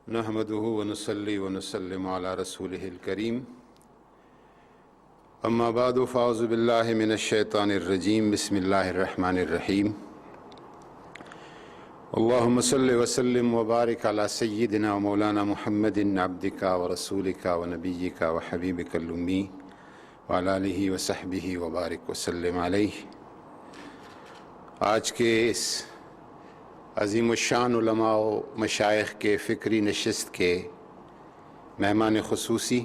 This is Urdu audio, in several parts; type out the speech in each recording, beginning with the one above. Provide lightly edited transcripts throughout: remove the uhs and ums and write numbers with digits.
نحمده ونصلي ونسلم على رسوله الكريم اما بعد فاعوذ بالله من الشيطان الرجيم بسم الله الرحمن الرحيم اللهم صل وسلم وبارك على سيدنا ومولانا محمد عبدك ورسولك ونبيك وحبيبك الأمي وعلى آله وصحبه وبارك وسلم عليه۔ آج کے اس عظیم الشان علماء و مشائخ کے فکری نشست کے مہمان خصوصی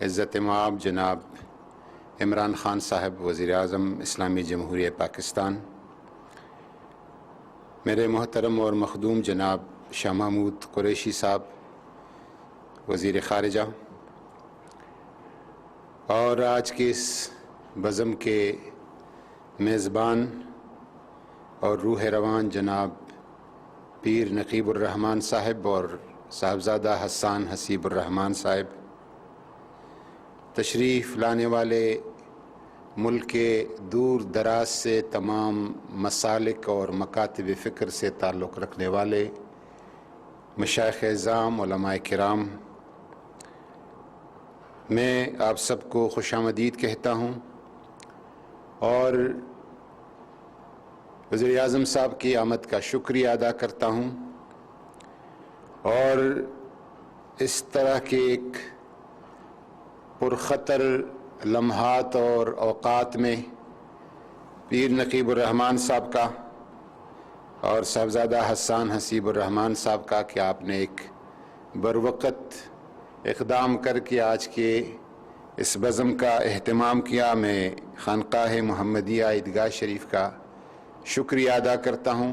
عزت مآب جناب عمران خان صاحب وزیر اعظم اسلامی جمہوریہ پاکستان، میرے محترم اور مخدوم جناب شاہ محمود قریشی صاحب وزیر خارجہ، اور آج کے اس بزم کے میزبان اور روح روان جناب پیر نقیب الرحمن صاحب اور صاحبزادہ حسان حسیب الرحمن صاحب، تشریف لانے والے ملک کے دور دراز سے تمام مسالک اور مکاتب فکر سے تعلق رکھنے والے مشائخ اعظام، علماء کرام، میں آپ سب کو خوش آمدید کہتا ہوں اور وزیر اعظم صاحب کی آمد کا شکریہ ادا کرتا ہوں، اور اس طرح کے ایک پرخطر لمحات اور اوقات میں پیر نقیب الرحمن صاحب کا اور صاحبزادہ حسان حسیب الرحمن صاحب کا کہ آپ نے ایک بروقت اقدام کر کے آج کے اس بزم کا اہتمام کیا۔ میں خانقاہ محمدیہ عیدگاہ شریف کا شکریہ ادا کرتا ہوں۔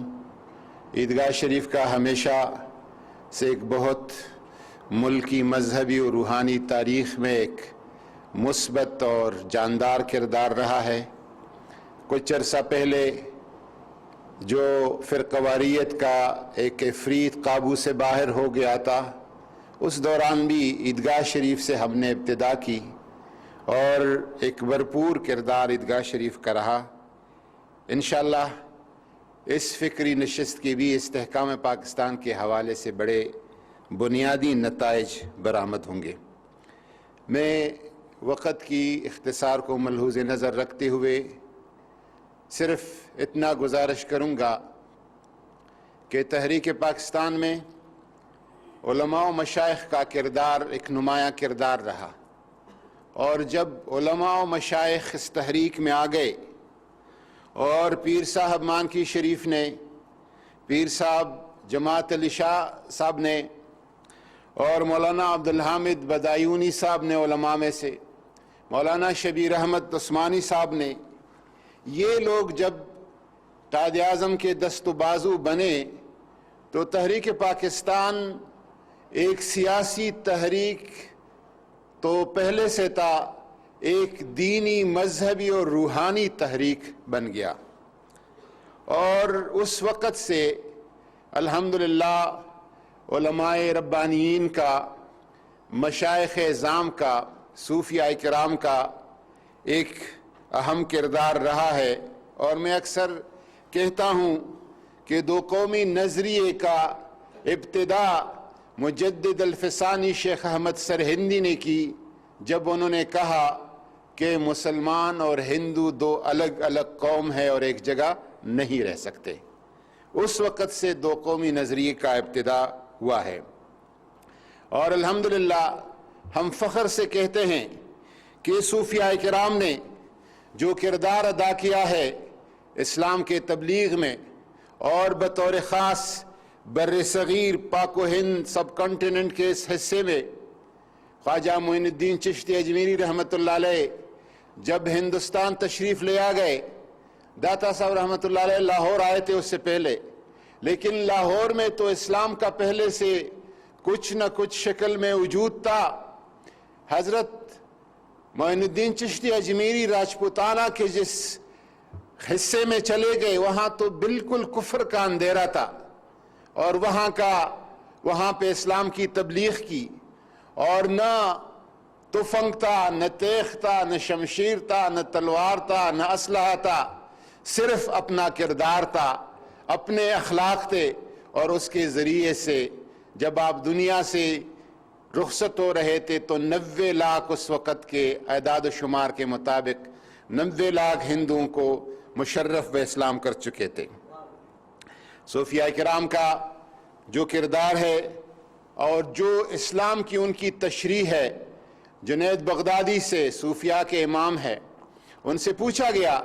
عیدگاہ شریف کا ہمیشہ سے ایک بہت ملکی، مذہبی اور روحانی تاریخ میں ایک مثبت اور جاندار کردار رہا ہے۔ کچھ عرصہ پہلے جو فرقواریت کا ایک عفریت قابو سے باہر ہو گیا تھا، اس دوران بھی عیدگاہ شریف سے ہم نے ابتدا کی اور ایک بھرپور کردار عیدگاہ شریف کا رہا۔ انشاءاللہ اس فکری نشست کی بھی استحکام پاکستان کے حوالے سے بڑے بنیادی نتائج برآمد ہوں گے۔ میں وقت کی اختصار کو ملحوظ نظر رکھتے ہوئے صرف اتنا گزارش کروں گا کہ تحریک پاکستان میں علماء و مشائخ کا کردار ایک نمایاں کردار رہا، اور جب علماء و مشائخ اس تحریک میں آ گئے اور پیر صاحب مانکی شریف نے، پیر صاحب جماعت علی شاہ صاحب نے اور مولانا عبدالحامد بدایونی صاحب نے، علماء میں سے مولانا شبیر احمد عثمانی صاحب نے، یہ لوگ جب قائد اعظم کے دست و بازو بنے تو تحریک پاکستان ایک سیاسی تحریک تو پہلے سے تھا، ایک دینی، مذہبی اور روحانی تحریک بن گیا، اور اس وقت سے الحمدللہ علماء ربانیین کا، مشائخ اعظام کا، صوفیاء کرام کا ایک اہم کردار رہا ہے۔ اور میں اکثر کہتا ہوں کہ دو قومی نظریے کا ابتدا مجدد الفسانی شیخ احمد سرہندی نے کی، جب انہوں نے کہا کہ مسلمان اور ہندو دو الگ الگ قوم ہے اور ایک جگہ نہیں رہ سکتے۔ اس وقت سے دو قومی نظریے کا ابتدا ہوا ہے، اور الحمدللہ ہم فخر سے کہتے ہیں کہ صوفیاء کرام نے جو کردار ادا کیا ہے اسلام کے تبلیغ میں، اور بطور خاص بر صغیر، پاک و ہند سب کانٹیننٹ کے اس حصے میں خواجہ معین الدین چشتی اجمیری رحمۃ اللہ علیہ جب ہندوستان تشریف لے آ گئے، داتا صاحب رحمۃ اللہ علیہ لاہور آئے تھے اس سے پہلے، لیکن لاہور میں تو اسلام کا پہلے سے کچھ نہ کچھ شکل میں وجود تھا۔ حضرت معین الدین چشتی اجمیری راجپوتانہ کے جس حصے میں چلے گئے وہاں تو بالکل کفر کا اندھیرا تھا، اور وہاں پہ اسلام کی تبلیغ کی، اور نہ تفنگ تھا، نہ تیغ تھا، نہ شمشیر تھا، نہ تلوار تھا، نہ اسلحہ تھا، صرف اپنا کردار تھا، اپنے اخلاق تھے، اور اس کے ذریعے سے جب آپ دنیا سے رخصت ہو رہے تھے تو 90 لاکھ اس وقت کے اعداد و شمار کے مطابق 90 لاکھ ہندوؤں کو مشرف و اسلام کر چکے تھے۔ صوفیاء کرام کا جو کردار ہے اور جو اسلام کی ان کی تشریح ہے، جنید بغدادی سے صوفیاء کے امام ہے، ان سے پوچھا گیا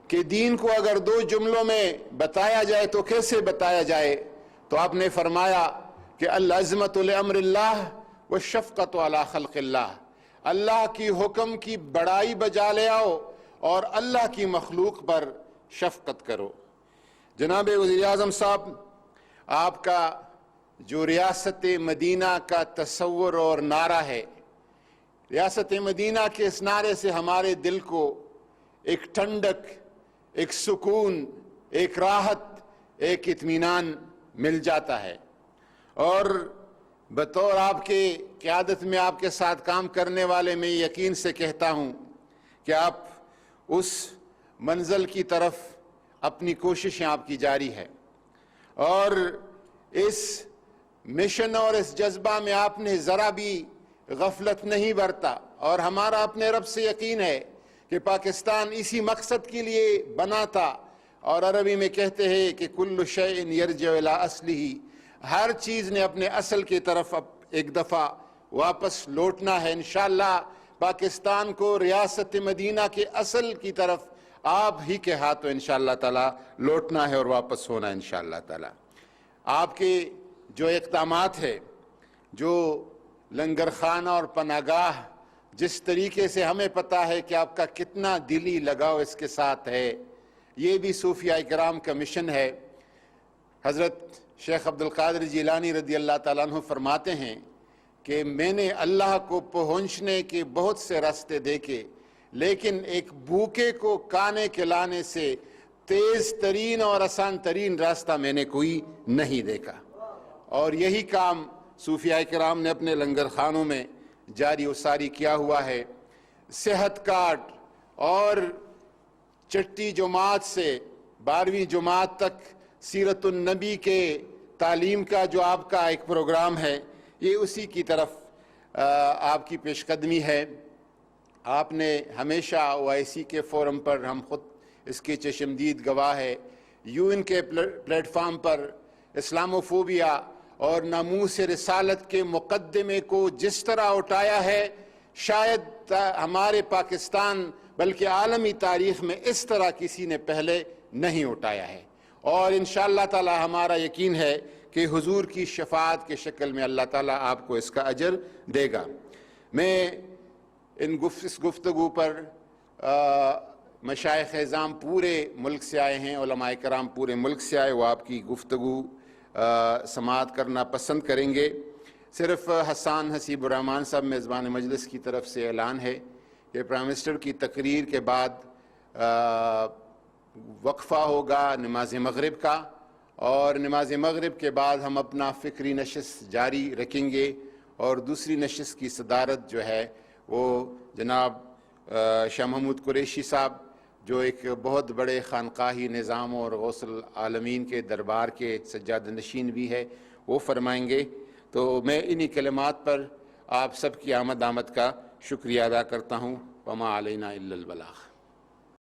کہ دین کو اگر 2 جملوں میں بتایا جائے تو کیسے بتایا جائے؟ تو آپ نے فرمایا کہ العظمت لامر اللہ والشفقت علی خلق اللہ، اللہ کی حکم کی بڑائی بجا لے آؤ اور اللہ کی مخلوق پر شفقت کرو۔ جناب وزیر اعظم صاحب، آپ کا جو ریاست مدینہ کا تصور اور نعرہ ہے، ریاست مدینہ کے اس نعرے سے ہمارے دل کو ایک ٹھنڈک، ایک سکون، ایک راحت، ایک اطمینان مل جاتا ہے، اور بطور آپ کے قیادت میں آپ کے ساتھ کام کرنے والے میں یقین سے کہتا ہوں کہ آپ اس منزل کی طرف اپنی کوششیں آپ کی جاری ہے، اور اس مشن اور اس جذبہ میں آپ نے ذرا بھی غفلت نہیں برتا، اور ہمارا اپنے رب سے یقین ہے کہ پاکستان اسی مقصد کے لیے بنا تھا، اور عربی میں کہتے ہیں کہ کل شیء یرجع الی اصلہ، ہر چیز نے اپنے اصل کی طرف ایک دفعہ واپس لوٹنا ہے۔ انشاءاللہ پاکستان کو ریاست مدینہ کے اصل کی طرف آپ ہی کے ہاتھوں انشاءاللہ تعالی لوٹنا ہے اور واپس ہونا ہے انشاءاللہ تعالی۔ آپ کے جو اقدامات ہیں، جو لنگر خانہ اور پناہ گاہ، جس طریقے سے ہمیں پتہ ہے کہ آپ کا کتنا دلی لگاؤ اس کے ساتھ ہے، یہ بھی صوفیاء کرام کا مشن ہے۔ حضرت شیخ عبد القادر جیلانی رضی اللہ تعالیٰ عنہ فرماتے ہیں کہ میں نے اللہ کو پہنچنے کے بہت سے راستے دیکھے، لیکن ایک بھوکے کو کھانے کھلانے سے تیز ترین اور آسان ترین راستہ میں نے کوئی نہیں دیکھا، اور یہی کام صوفیاء کرام نے اپنے لنگر خانوں میں جاری و ساری کیا ہوا ہے۔ صحت کارڈ اور چٹی جماعت سے 12ویں جماعت تک سیرت النبی کے تعلیم کا جو آپ کا ایک پروگرام ہے، یہ اسی کی طرف آپ کی پیش قدمی ہے۔ آپ نے ہمیشہ OIC کے فورم پر، ہم خود اس کے چشمدید گواہ ہے، UN کے پلیٹ فارم پر اسلاموفوبیا اور ناموس رسالت کے مقدمے کو جس طرح اٹھایا ہے، شاید ہمارے پاکستان بلکہ عالمی تاریخ میں اس طرح کسی نے پہلے نہیں اٹھایا ہے، اور انشاءاللہ تعالی ہمارا یقین ہے کہ حضور کی شفاعت کے شکل میں اللہ تعالیٰ آپ کو اس کا اجر دے گا۔ میں اس گفتگو پر مشائخ اعظام پورے ملک سے آئے ہیں، علماء کرام پورے ملک سے آئے، وہ آپ کی گفتگو سماعت کرنا پسند کریں گے۔ صرف حسان حسیب الرحمان صاحب میزبان مجلس کی طرف سے اعلان ہے کہ پرائم منسٹر کی تقریر کے بعد وقفہ ہوگا نماز مغرب کا، اور نماز مغرب کے بعد ہم اپنا فکری نشست جاری رکھیں گے، اور دوسری نشست کی صدارت جو ہے وہ جناب شاہ محمود قریشی صاحب، جو ایک بہت بڑے خانقاہی نظام اور غوث العالمین کے دربار کے سجادہ نشین بھی ہے، وہ فرمائیں گے۔ تو میں انہی کلمات پر آپ سب کی آمد کا شکریہ ادا کرتا ہوں۔ وما علینا الا البلاغ۔